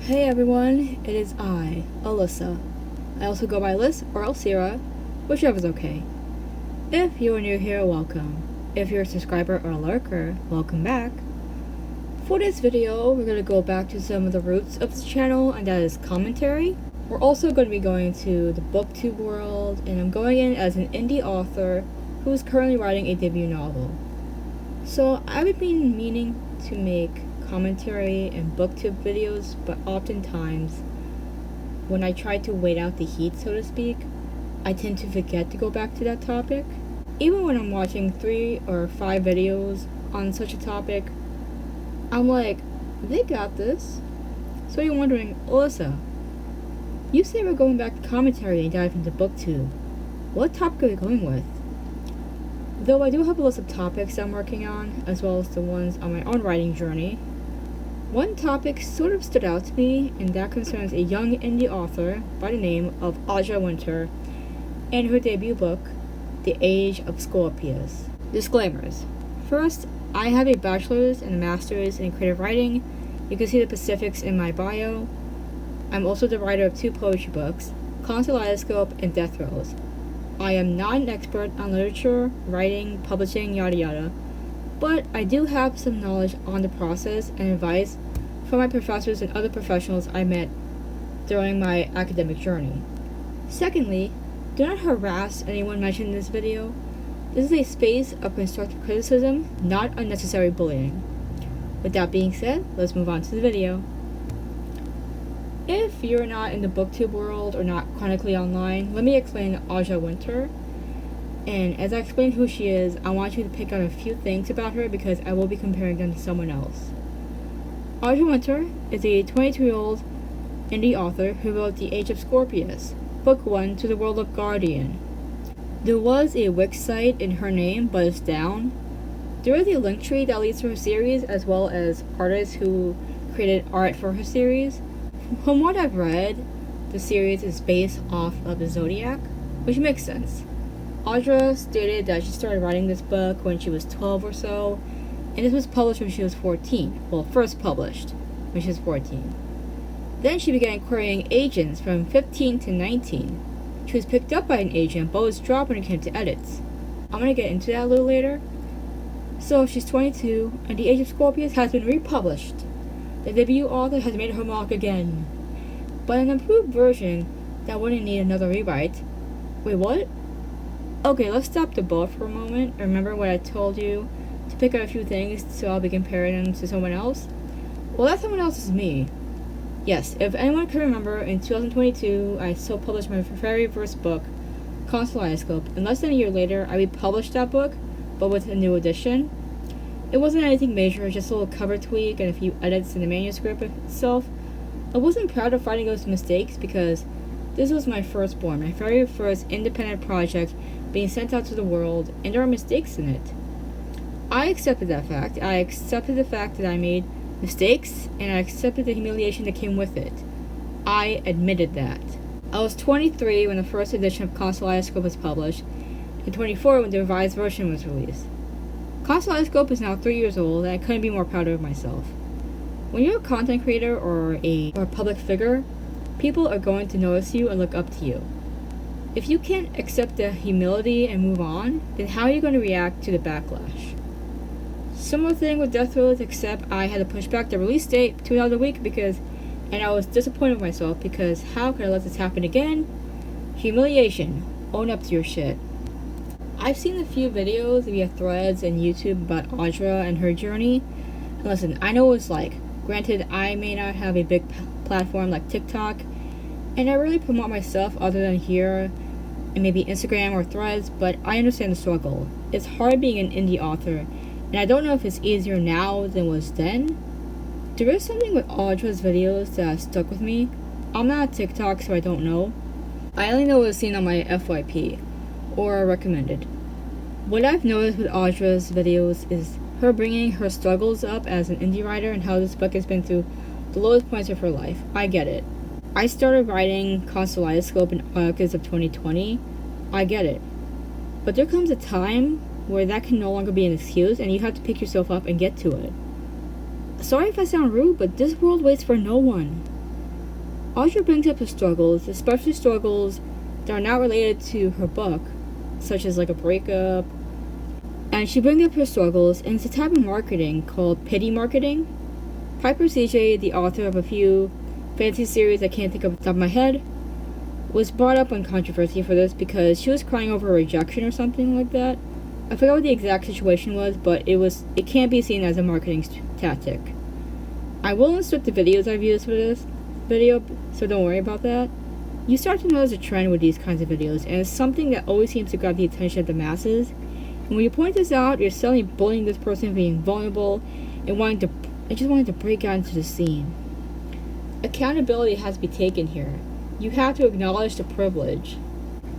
Hey everyone, it is I, Alyssa. I also go by Lyss or Alsira, whichever's okay. If you are new here, welcome. If you're a subscriber or a lurker, welcome back. For this video, we're going to go back to some of the roots of this channel, and that is commentary. We're also going to be going to the booktube world, and I'm going in as an indie author who is currently writing a debut novel. So I've been meaning to make commentary and booktube videos, but oftentimes when I try to wait out the heat, so to speak, I tend to forget to go back to that topic. Even when I'm watching 3 or 5 videos on such a topic, I'm like, they got this. So you're wondering, Alyssa, you say we're going back to commentary and dive into booktube. What topic are we going with? Though I do have a list of topics I'm working on, as well as the ones on my own writing journey, one topic sort of stood out to me, and that concerns a young indie author by the name of Audra Winter and her debut book, The Age of Scorpius. Disclaimers. First, I have a bachelor's and a master's in creative writing. You can see the specifics in my bio. I'm also the writer of 2 poetry books, Kaleidoscope and Death Throes. I am not an expert on literature, writing, publishing, yada yada, but I do have some knowledge on the process and advice from my professors and other professionals I met during my academic journey. Secondly, do not harass anyone mentioned in this video. This is a space of constructive criticism, not unnecessary bullying. With that being said, let's move on to the video. If you're not in the booktube world or not chronically online, let me explain Audra Winter. And as I explain who she is, I want you to pick out a few things about her because I will be comparing them to someone else. Audra Winter is a 22-year-old indie author who wrote The Age of Scorpius, Book 1 to the World of Guardian. There was a Wix site in her name, but it's down. There is a link tree that leads to her series, as well as artists who created art for her series. From what I've read, the series is based off of the Zodiac, which makes sense. Audra stated that she started writing this book when she was 12 or so, and this was published when she was 14. Well, first published when she was 14. Then she began querying agents from 15 to 19. She was picked up by an agent, but was dropped when it came to edits. I'm going to get into that a little later. So she's 22, and The Age of Scorpius has been republished. The debut author has made her mark again, but an improved version that wouldn't need another rewrite. Wait, what? Okay, let's stop the boat for a moment. Remember what I told you to pick out a few things, so I'll be comparing them to someone else? Well, that someone else is me. Yes, if anyone can remember, in 2022, I still published my very first book, Kaleidoscope, and less than a year later, I republished that book, but with a new edition. It wasn't anything major, just a little cover tweak and a few edits in the manuscript itself. I wasn't proud of finding those mistakes because this was my firstborn, my very first independent project being sent out to the world, and there are mistakes in it. I accepted that fact. I accepted the fact that I made mistakes, and I accepted the humiliation that came with it. I admitted that. I was 23 when the first edition of Kaleidoscope was published, and 24 when the revised version was released. Kaleidoscope is now 3 years old, and I couldn't be more proud of myself. When you're a content creator or a public figure, people are going to notice you and look up to you. If you can't accept the humility and move on, then how are you going to react to the backlash? Similar thing with Death Throes, except I had to push back the release date to another week and I was disappointed with myself because how could I let this happen again? Humiliation. Own up to your shit. I've seen a few videos via threads and YouTube about Audra and her journey. And listen, I know what it's like. Granted, I may not have a big platform like TikTok, and I really promote myself other than here and maybe Instagram or threads, but I understand the struggle. It's hard being an indie author, and I don't know if it's easier now than it was then. There is something with Audra's videos that stuck with me. I'm not on TikTok, so I don't know. I only know what's seen on my FYP, or recommended. What I've noticed with Audra's videos is her bringing her struggles up as an indie writer and how this book has been through the lowest points of her life. I get it. I started writing Kaleidoscope in August of 2020. I get it. But there comes a time where that can no longer be an excuse and you have to pick yourself up and get to it. Sorry if I sound rude, but this world waits for no one. Audra brings up her struggles, especially struggles that are not related to her book, such as like a breakup. And she brings up her struggles, and it's a type of marketing called pity marketing. Piper CJ, the author of a few fantasy series I can't think of off the top of my head, was brought up on controversy for this because she was crying over rejection or something like that. I forgot what the exact situation was, but it can't be seen as a marketing tactic. I will insert the videos I've used for this video, so don't worry about that. You start to notice a trend with these kinds of videos, and it's something that always seems to grab the attention of the masses. And when you point this out, you're suddenly bullying this person for being vulnerable and just wanting to break out into the scene. Accountability has to be taken here. You have to acknowledge the privilege.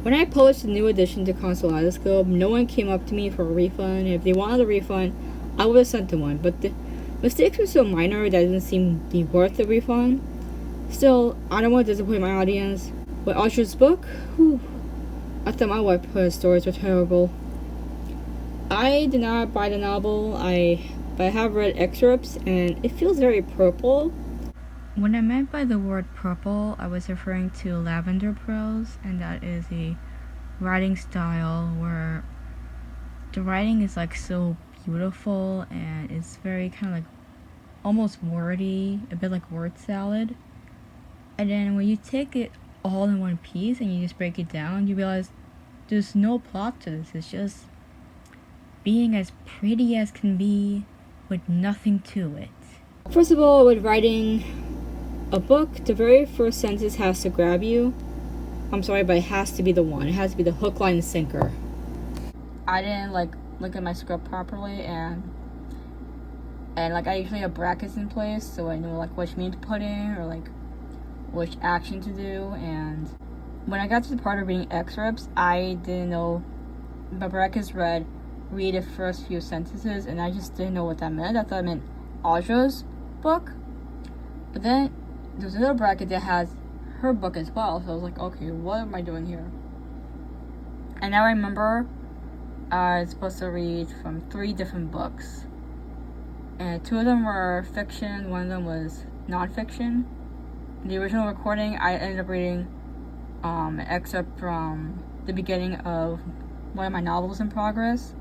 When I published a new edition to Kaleidoscope, no one came up to me for a refund, and if they wanted a refund, I would have sent them one, but the mistakes were so minor that it didn't seem to be worth the refund. Still, I don't want to disappoint my audience. With Audra's book, I thought my white stories were terrible. I did not buy the novel, but I have read excerpts, and it feels very purple. When I meant by the word purple, I was referring to Lavender Pearls, and that is a writing style where the writing is like so beautiful and it's very kind of like almost wordy, a bit like word salad. And then when you take it all in one piece and you just break it down, you realize there's no plot to this. It's just being as pretty as can be with nothing to it. First of all, with writing a book, the very first sentence has to grab you. I'm sorry, but it has to be the one. It has to be the hook, line, and sinker. I didn't look at my script properly, and I usually have brackets in place so I know which mean to put in or which action to do. And when I got to the part of reading excerpts, I didn't know. My brackets read the first few sentences, and I just didn't know what that meant. I thought it meant Audra's book, but then there's another bracket that has her book as well, so I was like, okay, what am I doing here? And now I remember I was supposed to read from 3 different books, and 2 of them were fiction, 1 of them was non-fiction. In the original recording, I ended up reading an excerpt from the beginning of one of my novels in progress,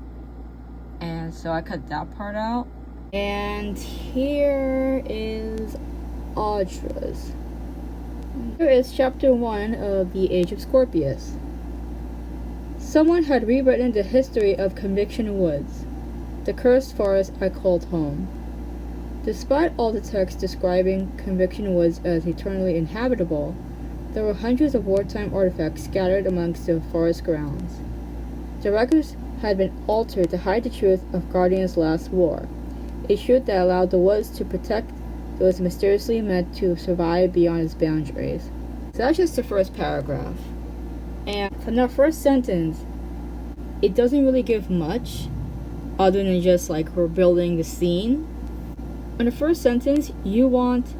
and so I cut that part out. And here is Audra's. Here is chapter 1 of The Age of Scorpius. Someone had rewritten the history of Conviction Woods, the cursed forest I called home. Despite all the text describing Conviction Woods as eternally inhabitable, there were hundreds of wartime artifacts scattered amongst the forest grounds. The records had been altered to hide the truth of Guardian's last war, a truth that allowed the woods to protect those mysteriously meant to survive beyond its boundaries. So that's just the first paragraph. And from that first sentence, it doesn't really give much other than just we're building the scene. In the first sentence, you want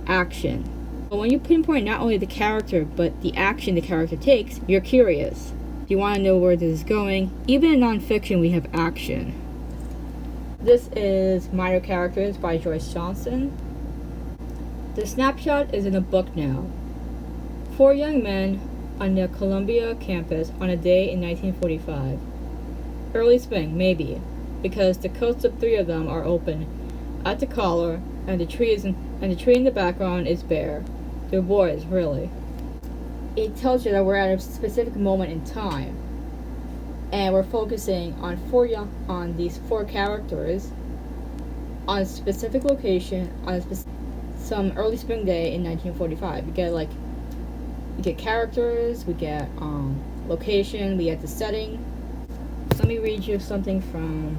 action. But when you pinpoint not only the character, but the action the character takes, you're curious. You want to know where this is going. Even in nonfiction, we have action. This is Minor Characters by Joyce Johnson. The Snapshot is in a book now. 4 young men on the Columbia campus on a day in 1945. Early spring, maybe, because the coats of 3 of them are open at the collar, and the tree in the background is bare. They're boys, really. It tells you that we're at a specific moment in time, and we're focusing on these 4 characters on a specific location on some early spring day in 1945. We get characters, we get location, we get the setting. Let me read you something from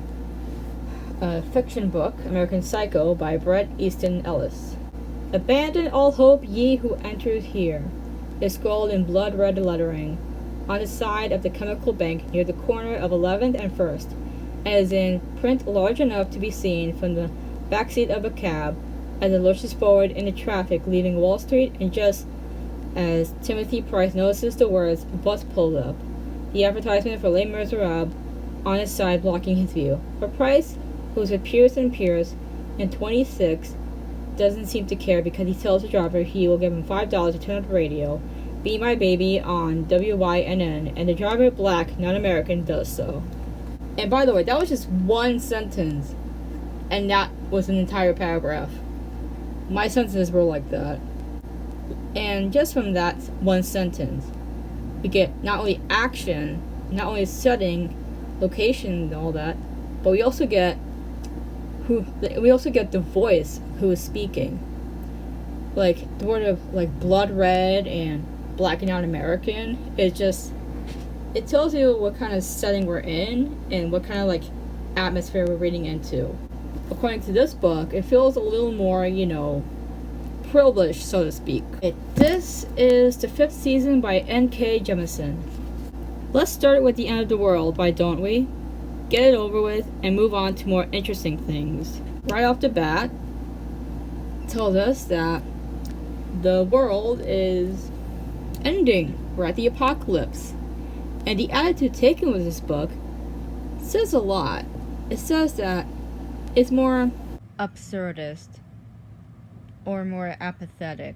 a fiction book, American Psycho, by Bret Easton Ellis. Abandon all hope, ye who enters here, is scrawled in blood-red lettering on the side of the chemical bank near the corner of 11th and 1st, and is in print large enough to be seen from the backseat of a cab as it lurches forward in the traffic leaving Wall Street, and just as Timothy Price notices the words "bus pulled up," the advertisement for Les Miserables on his side blocking his view. For Price, who was with Pierce and Pierce in 26, doesn't seem to care because he tells the driver he will give him $5 to turn up the radio, Be My Baby on WYNN, and the driver, black, non-American, does so. And by the way, that was just one sentence, and that was an entire paragraph. My sentences were like that. And just from that one sentence, we get not only action, not only setting, location, and all that, but we also get the voice who is speaking. Like the word of like blood red and black and non-American. It tells you what kind of setting we're in and what kind of like atmosphere we're reading into. According to this book, it feels a little more, privileged, so to speak. This is the 5th season by N.K. Jemisin. Let's start with The End of the World, why don't we? Get it over with and move on to more interesting things. Right off the bat, it tells us that the world is ending. We're at the apocalypse. And the attitude taken with this book says a lot. It says that it's more absurdist or more apathetic,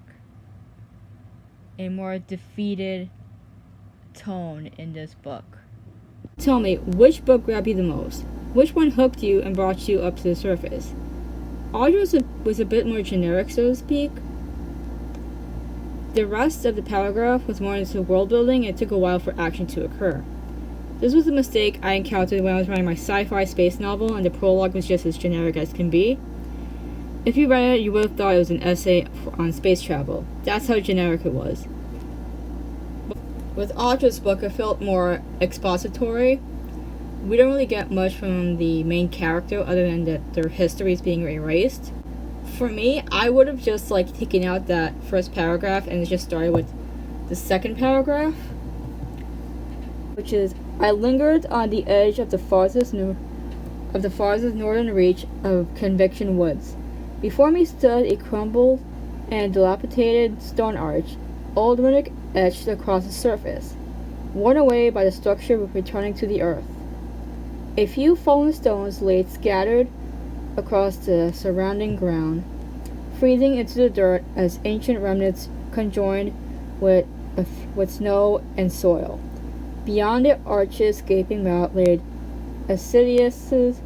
a more defeated tone in this book. Tell me, which book grabbed you the most? Which one hooked you and brought you up to the surface? Audra was a bit more generic, so to speak. The rest of the paragraph was more into world building and it took a while for action to occur. This was a mistake I encountered when I was writing my sci-fi space novel, and the prologue was just as generic as can be. If you read it, you would have thought it was an essay on space travel. That's how generic it was. With Audra's book, it felt more expository. We don't really get much from the main character other than that their history is being erased. For me, I would have just taken out that first paragraph and just started with the second paragraph, which is, I lingered on the edge of the farthest northern reach of Conviction Woods. Before me stood a crumbled and dilapidated stone arch, old runic etched across the surface, worn away by the structure returning to the earth. A few fallen stones lay scattered across the surrounding ground, freezing into the dirt as ancient remnants conjoined with snow and soil. Beyond the arch's gaping mouth lay Assidious's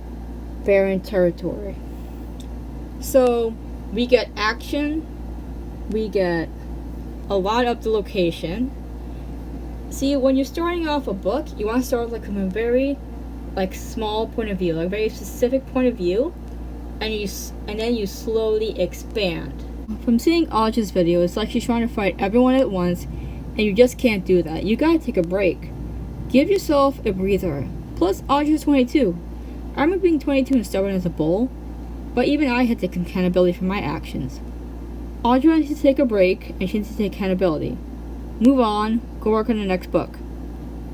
barren territory. So, we get action, we get a lot of the location. See, when you're starting off a book, you want to start from a very small point of view, a very specific point of view, and then you slowly expand. From seeing Audra's video, it's like she's trying to fight everyone at once, and you just can't do that. You gotta take a break. Give yourself a breather. Plus, Audra's 22. I remember being 22 and stubborn as a bull, but even I had to take accountability for my actions. Audra needs to take a break, and she needs to take accountability. Move on, go work on the next book.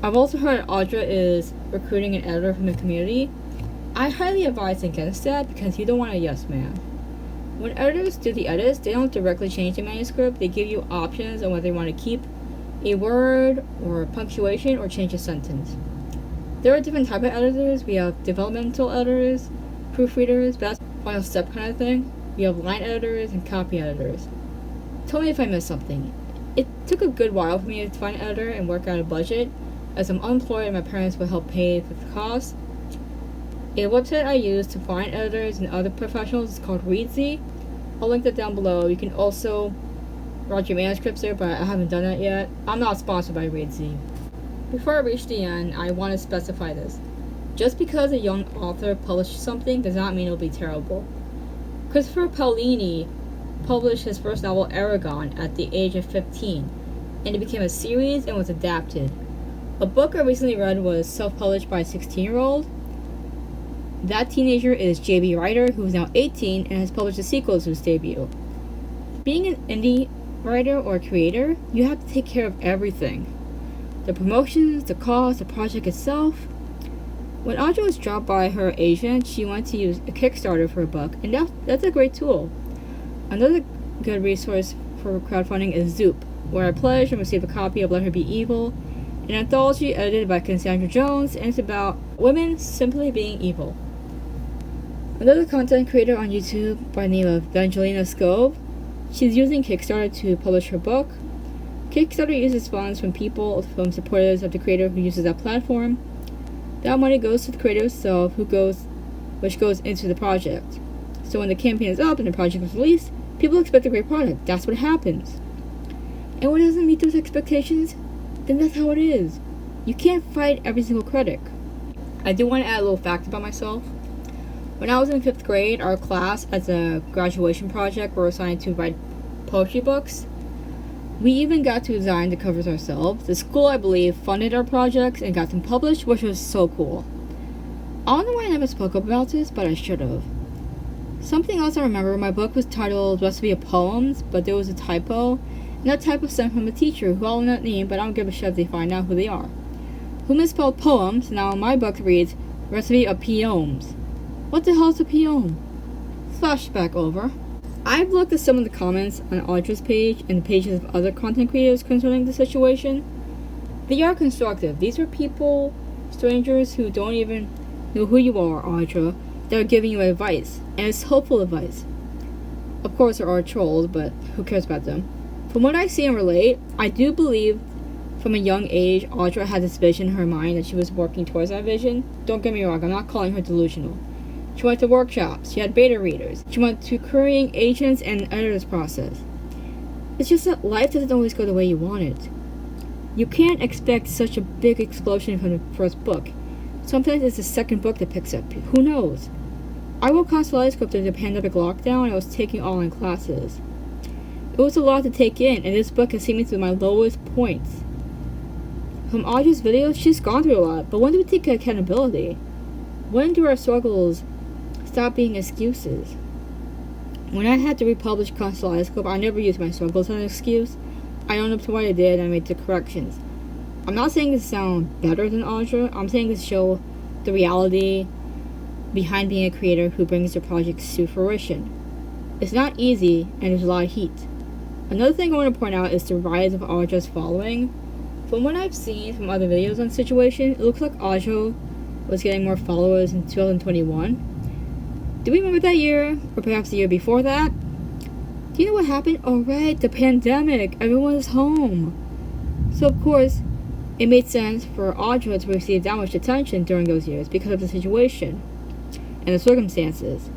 I've also heard Audra is recruiting an editor from the community. I highly advise against that because you don't want a yes man. When editors do the edits, they don't directly change the manuscript. They give you options on whether they want to keep a word or punctuation or change a sentence. There are different types of editors. We have developmental editors, proofreaders, that's final step kind of thing. We have line editors and copy editors. Tell me if I missed something. It took a good while for me to find an editor and work out a budget, as I'm unemployed and my parents would help pay for the cost. A website I use to find editors and other professionals is called Reedsy. I'll link that down below. You can also write your manuscripts there, but I haven't done that yet. I'm not sponsored by Reedsy. Before I reach the end, I want to specify this. Just because a young author published something does not mean it'll be terrible. Christopher Paolini published his first novel, Eragon, at the age of 15, and it became a series and was adapted. A book I recently read was self-published by a 16-year-old. That teenager is J.B. Ryder, who is now 18 and has published a sequel to his debut. Being an indie writer or creator, you have to take care of everything. The promotions, the cost, the project itself. When Audra was dropped by her agent, she wanted to use a Kickstarter for a book, and that's a great tool. Another good resource for crowdfunding is Zoop, where I pledged and received a copy of Let Her Be Evil, an anthology edited by Cassandra Jones, and it's about women simply being evil. Another content creator on YouTube by the name of Angelina Scove. She's using Kickstarter to publish her book. Kickstarter uses funds from people, from supporters of the creator who uses that platform. That money goes to the creator itself, which goes into the project. So when the campaign is up and the project is released, people expect a great product. That's what happens. And when it doesn't meet those expectations, then that's how it is. You can't fight every single critic. I do want to add a little fact about myself. When I was in 5th grade, our class, as a graduation project, were assigned to write poetry books. We even got to design the covers ourselves. The school, I believe, funded our projects and got them published, which was so cool. I don't know why I never spoke up about this, but I should have. Something else I remember, my book was titled Recipe of Poems, but there was a typo, and that typo stemmed from a teacher who I'll not name, but I don't give a shit if they find out who they are, who misspelled poems. Now my book reads Recipe of Poems. What the hell is a poem? Flashback over. I've looked at some of the comments on Audra's page and the pages of other content creators concerning the situation. They are constructive. These are people, strangers who don't even know who you are, Audra, that are giving you advice, and it's helpful advice. Of course there are trolls, but who cares about them? From what I see and relate, I do believe from a young age Audra had this vision in her mind that she was working towards that vision. Don't get me wrong, I'm not calling her delusional. She went to workshops, she had beta readers, she went to creating agents and editors process. It's just that life doesn't always go the way you want it. You can't expect such a big explosion from the first book. Sometimes it's the second book that picks up. Who knows? I wrote Kaleidoscope during the pandemic lockdown and I was taking online classes. It was a lot to take in, and this book has seen me through my lowest points. From Audra's videos, she's gone through a lot, but when do we take accountability? When do our struggles stop being excuses? When I had to republish Kaleidoscope, I never used my struggles as an excuse. I owned up to what I did and I made the corrections. I'm not saying this to sound better than Audra, I'm saying this to show the reality behind being a creator who brings their projects to fruition. It's not easy and there's a lot of heat. Another thing I want to point out is the rise of Audra's following. From what I've seen from other videos on the situation, it looks like Audra was getting more followers in 2021. Do we remember that year? Or perhaps the year before that? Do you know what happened? Oh right, the pandemic. Everyone was home. So of course, it made sense for Audra to receive that much attention during those years because of the situation and the circumstances.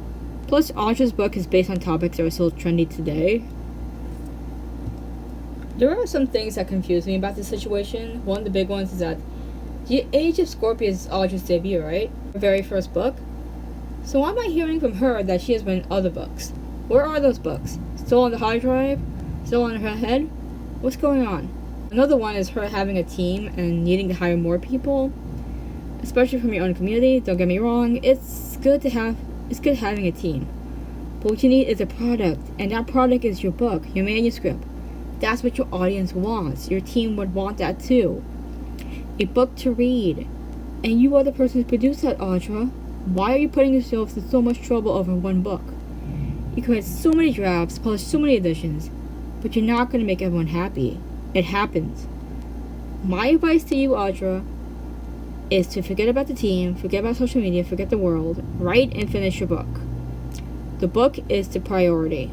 Plus, Audra's book is based on topics that are still trendy today. There are some things that confuse me about this situation. One of the big ones is that the Age of Scorpio is Audra's debut, right? Her very first book. So why am I hearing from her that she has written other books? Where are those books? Still on the hard drive? Still on her head? What's going on? Another one is her having a team and needing to hire more people, especially from your own community. Don't get me wrong, it's good having a team. But what you need is a product, and that product is your book, your manuscript. That's what your audience wants. Your team would want that too. A book to read. And you are the person who produced that, Audra. Why are you putting yourself through so much trouble over one book? You could write so many drafts, publish so many editions, but you're not going to make everyone happy. It happens. My advice to you, Audra, is to forget about the team, forget about social media, forget the world. Write and finish your book. The book is the priority.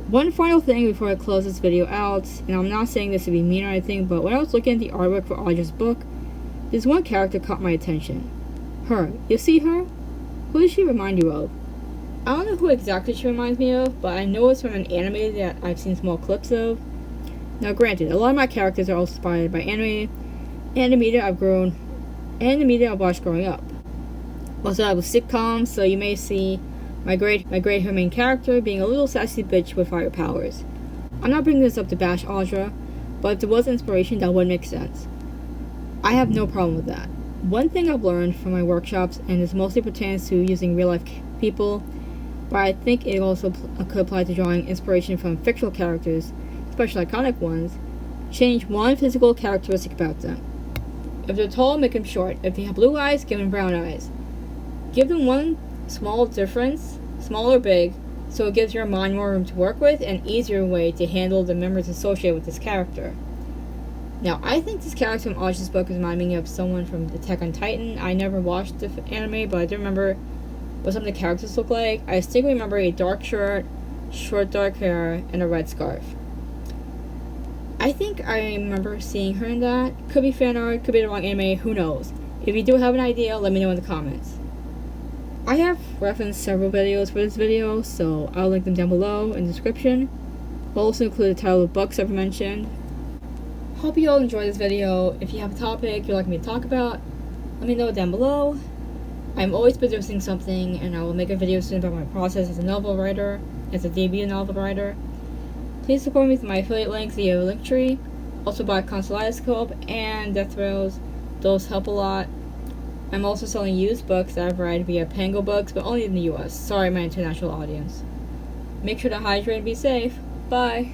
One final thing before I close this video out, and I'm not saying this to be mean or anything, but when I was looking at the artwork for Audra's book, this one character caught my attention. Her. You see her? Who does she remind you of? I don't know who exactly she reminds me of, but I know it's from an anime that I've seen small clips of. Now granted, a lot of my characters are all inspired by anime, and the media I've watched growing up. Also, I was sitcoms, so you may see my great her main character being a little sassy bitch with fire powers. I'm not bringing this up to bash Audra, but if there was inspiration, that would make sense. I have no problem with that. One thing I've learned from my workshops, and this mostly pertains to using real-life people, but I think it also could apply to drawing inspiration from fictional characters, especially iconic ones, change one physical characteristic about them. If they're tall, make them short. If they have blue eyes, give them brown eyes. Give them one small difference, small or big, so it gives your mind more room to work with and easier way to handle the memories associated with this character. Now, I think this character from Audra's book is reminding me of someone from Attack on Titan. I never watched the anime, but I do remember what some of the characters look like. I distinctly remember a dark shirt, short dark hair, and a red scarf. I think I remember seeing her in that. Could be fan art, could be the wrong anime, who knows. If you do have an idea, let me know in the comments. I have referenced several videos for this video, so I'll link them down below in the description. I'll also include the title of books I've mentioned. Hope you all enjoyed this video. If you have a topic you'd like me to talk about, let me know down below. I'm always producing something, and I will make a video soon about my process as a novel writer, as a debut novel writer. Please support me with my affiliate links via Linktree. Also buy Kaleidoscope and Death Throws. Those help a lot. I'm also selling used books that I've read via Pango Books, but only in the US. Sorry, my international audience. Make sure to hydrate and be safe. Bye.